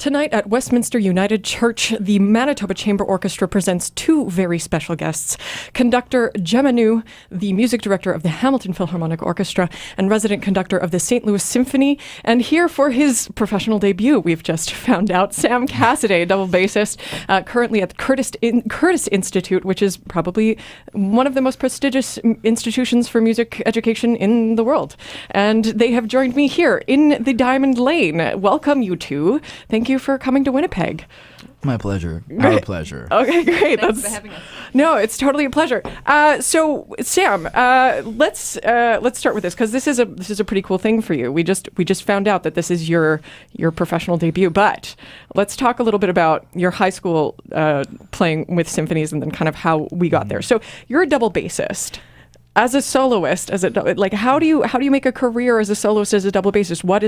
Tonight at Westminster United Church, the Manitoba Chamber Orchestra presents two very special guests. Conductor Gemma, the music director of the Hamilton Philharmonic Orchestra and resident conductor of the St. Louis Symphony. And here for his professional debut, we've just found out, Sam Casseday, double bassist, currently at the Curtis Institute, which is probably one of the most prestigious institutions for music education in the world. And they have joined me here in the Diamond Lane. Welcome, you two. Thank you for coming to Winnipeg. My pleasure. Our pleasure. Okay, great. Thanks for having us. No, it's totally a pleasure. So, Sam, let's start with this because this is a pretty cool thing for you. We just found out that this is your professional debut. But let's talk a little bit about your high school playing with symphonies and then kind of how we got there. So, you're a double bassist. As a soloist, how do you make a career as a soloist, as a double bassist? What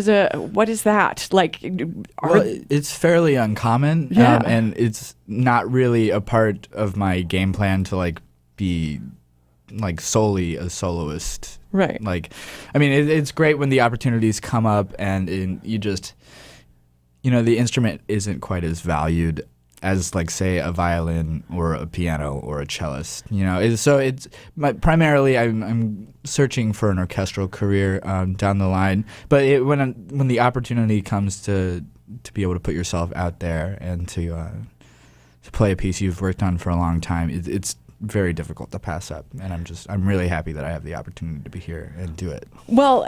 is that like? It's fairly uncommon, yeah. And it's not really a part of my game plan to be solely a soloist. Right. It's great when the opportunities come up, and you just, the instrument isn't quite as valued as say a violin or a piano or a cellist, primarily I'm searching for an orchestral career down the line. But when the opportunity comes to be able to put yourself out there and to play a piece you've worked on for a long time, it's very difficult to pass up, and I'm really happy that I have the opportunity to be here and do it. Well,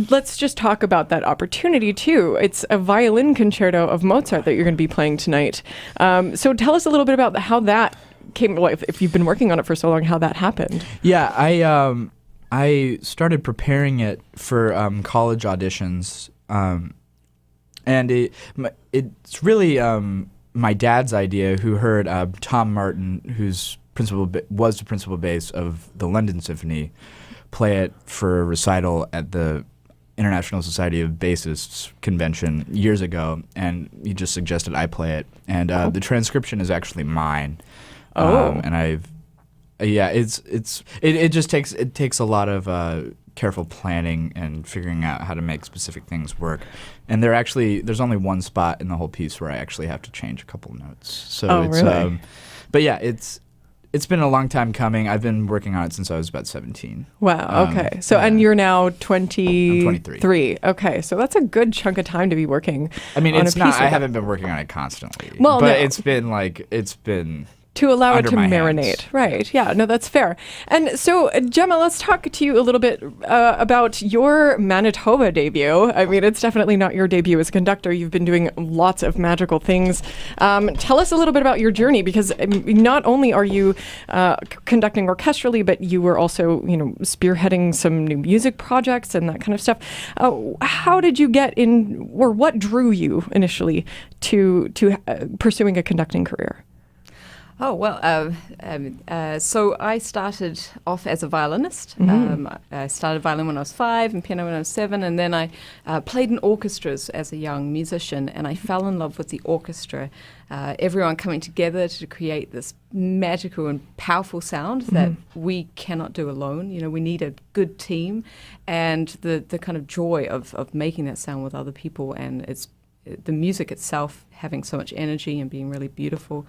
let's just talk about that opportunity too. It's a violin concerto of Mozart that you're going to be playing tonight. So tell us a little bit about how that came. Well, if you've been working on it for so long, how that happened. Yeah, I started preparing it for college auditions, and it's really my dad's idea, who heard Tom Martin, who's was the principal bass of the London Symphony, play it for a recital at the International Society of Bassists convention years ago, and he just suggested I play it. And the transcription is actually mine. And it just takes a lot of careful planning and figuring out how to make specific things work. And there's only one spot in the whole piece where I actually have to change a couple notes. So really? But yeah, it's been a long time coming. I've been working on it since I was about 17. Wow. Okay. So, and you're now 20. I'm 23. Okay. So that's a good chunk of time to be working. It's not. I haven't been working on it constantly. Well, but no. it's been to allow it to marinate. Hands. Right. Yeah. No, that's fair. And so, Gemma, let's talk to you a little bit about your Manitoba debut. It's definitely not your debut as a conductor. You've been doing lots of magical things. Tell us a little bit about your journey, because not only are you conducting orchestrally, but you were also, spearheading some new music projects and that kind of stuff. How did you get in, or what drew you initially to pursuing a conducting career? Oh, well, so I started off as a violinist. I started violin when I was 5 and piano when I was 7, and then I played in orchestras as a young musician, and I fell in love with the orchestra. Everyone coming together to create this magical and powerful sound that we cannot do alone. We need a good team, and the kind of joy of making that sound with other people, and the music itself having so much energy and being really beautiful.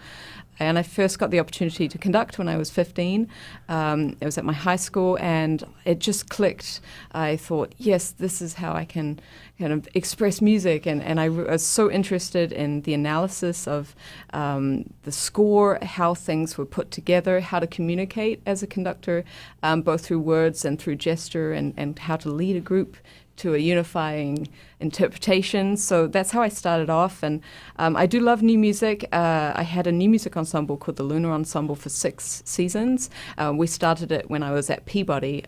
And I first got the opportunity to conduct when I was 15. It was at my high school, and it just clicked. I thought, yes, this is how I can kind of express music. And I was so interested in the analysis of the score, how things were put together, how to communicate as a conductor, both through words and through gesture, and how to lead a group to a unifying interpretation. So that's how I started off. And I do love new music. I had a new music ensemble called the Lunar Ensemble for 6 seasons. We started it when I was at Peabody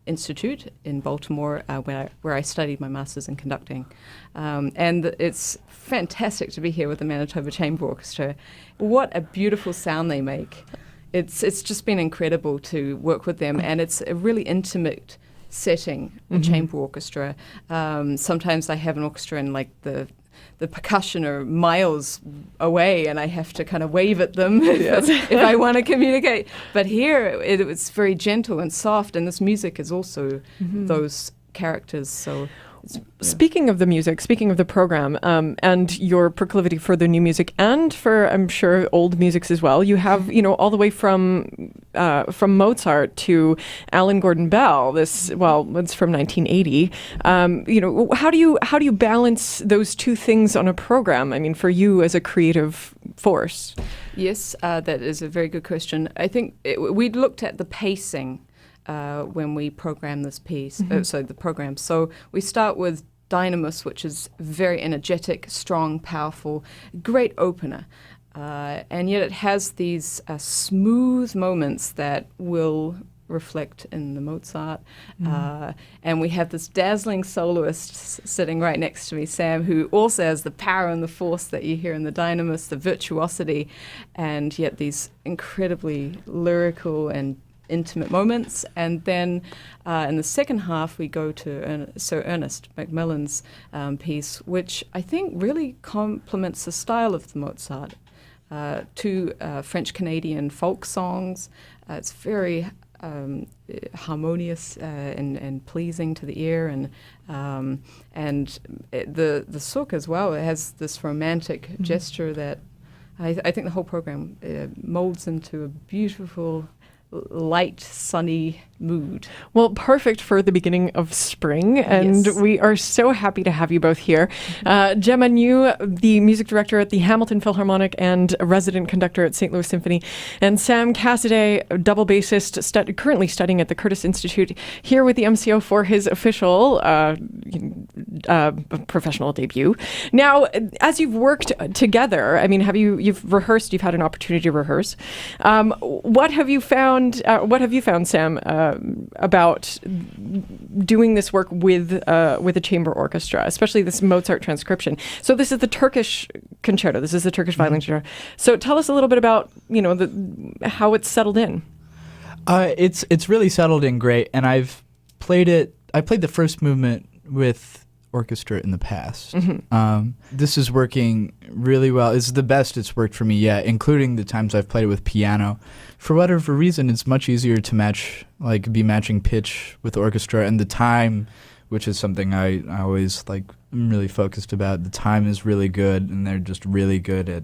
Institute in Baltimore, where I studied my master's in conducting. And it's fantastic to be here with the Manitoba Chamber Orchestra. What a beautiful sound they make. It's just been incredible to work with them, and it's a really intimate setting, a chamber orchestra. Sometimes I have an orchestra and the percussion are miles away, and I have to kind of wave at them if I want to communicate. But here it's very gentle and soft, and this music is also those characters. So Speaking of the music, speaking of the program, and your proclivity for the new music and for, I'm sure, old musics as well, you have, all the way from Mozart to Alan Gordon Bell. It's from 1980. How do you balance those two things on a program? I mean, for you as a creative force. Yes, that is a very good question. I think we looked at the pacing when we program this piece, the program. So we start with Dynamis, which is very energetic, strong, powerful, great opener. And yet it has these smooth moments that will reflect in the Mozart. And we have this dazzling soloist sitting right next to me, Sam, who also has the power and the force that you hear in the Dynamis, the virtuosity, and yet these incredibly lyrical and intimate moments. And then in the second half, we go to Sir Ernest Macmillan's piece, which I think really complements the style of the Mozart. Two French-Canadian folk songs. It's very harmonious and pleasing to the ear, and the souk as well. It has this romantic gesture that I think the whole program molds into a beautiful, light, sunny mood. Well, perfect for the beginning of spring, and we are so happy to have you both here. Gemma New, the music director at the Hamilton Philharmonic and a resident conductor at St. Louis Symphony, and Sam Casseday, double bassist, currently studying at the Curtis Institute, here with the MCO for his official professional debut. Now, as you've worked together, I mean, you've rehearsed, you've had an opportunity to rehearse. What have you found, Sam, about doing this work with a chamber orchestra, especially this Mozart transcription? So this is the Turkish concerto. This is the Turkish violin concerto. So tell us a little bit about how it's settled in. It's really settled in great, and I played the first movement with orchestra in the past. This is working really well. It's the best it's worked for me yet, including the times I've played it with piano. For whatever reason, it's much easier to be matching pitch with orchestra, and the time, which is something I always I'm really focused about. The time is really good, and they're just really good at,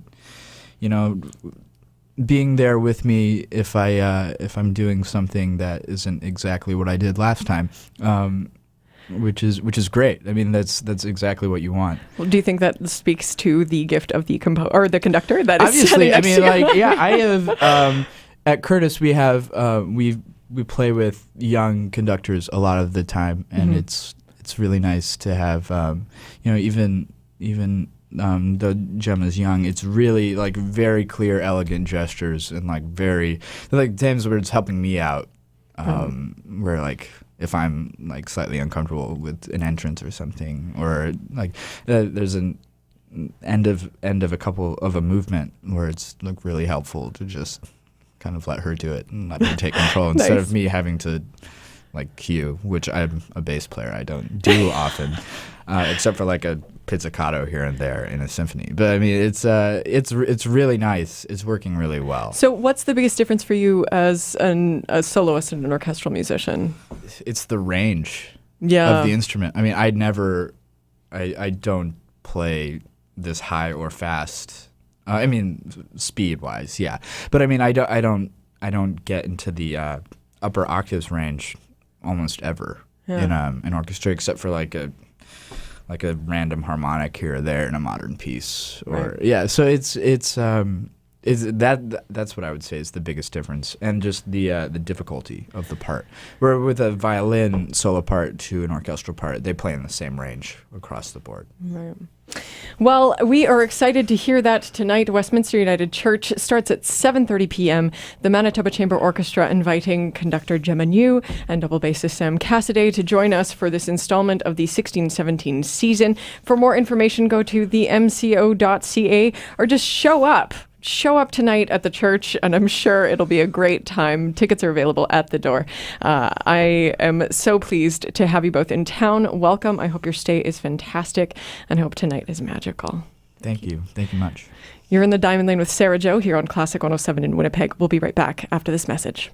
being there with me if I'm doing something that isn't exactly what I did last time. Which is great. I mean, that's exactly what you want. Well, do you think that speaks to the gift of the conductor that Obviously, is standing next to you? I have at Curtis we have we play with young conductors a lot of the time, and it's really nice to have even though Gemma's young, it's really very clear, elegant gestures, and times where it's helping me out, where if I'm slightly uncomfortable with an entrance or something, or there's an end of a movement where it's really helpful to just kind of let her do it and let her take control instead of me having to cue, which I'm a bass player. I don't do often, except for a pizzicato here and there in a symphony. But I mean, it's really nice. It's working really well. So what's the biggest difference for you as a soloist and an orchestral musician? It's the range of the instrument. I mean, I don't play this high or fast. I mean, speed-wise, yeah. But I mean, I don't get into the upper octaves range almost ever in an orchestra, except for a random harmonic here or there in a modern piece, or So that's what I would say is the biggest difference, and just the difficulty of the part. Where with a violin solo part to an orchestral part, they play in the same range across the board. Right. Well, we are excited to hear that tonight. Westminster United Church starts at 7:30 p.m. The Manitoba Chamber Orchestra inviting conductor Gemma New and double bassist Sam Casseday to join us for this installment of the 16-17 season. For more information, go to themco.ca or just show up. Show up tonight at the church, and I'm sure it'll be a great time. Tickets are available at the door. I am so pleased to have you both in town. Welcome. I hope your stay is fantastic, and I hope tonight is magical. Thank you. Thank you much. You're in the Diamond Lane with Sarah Jo here on Classic 107 in Winnipeg. We'll be right back after this message.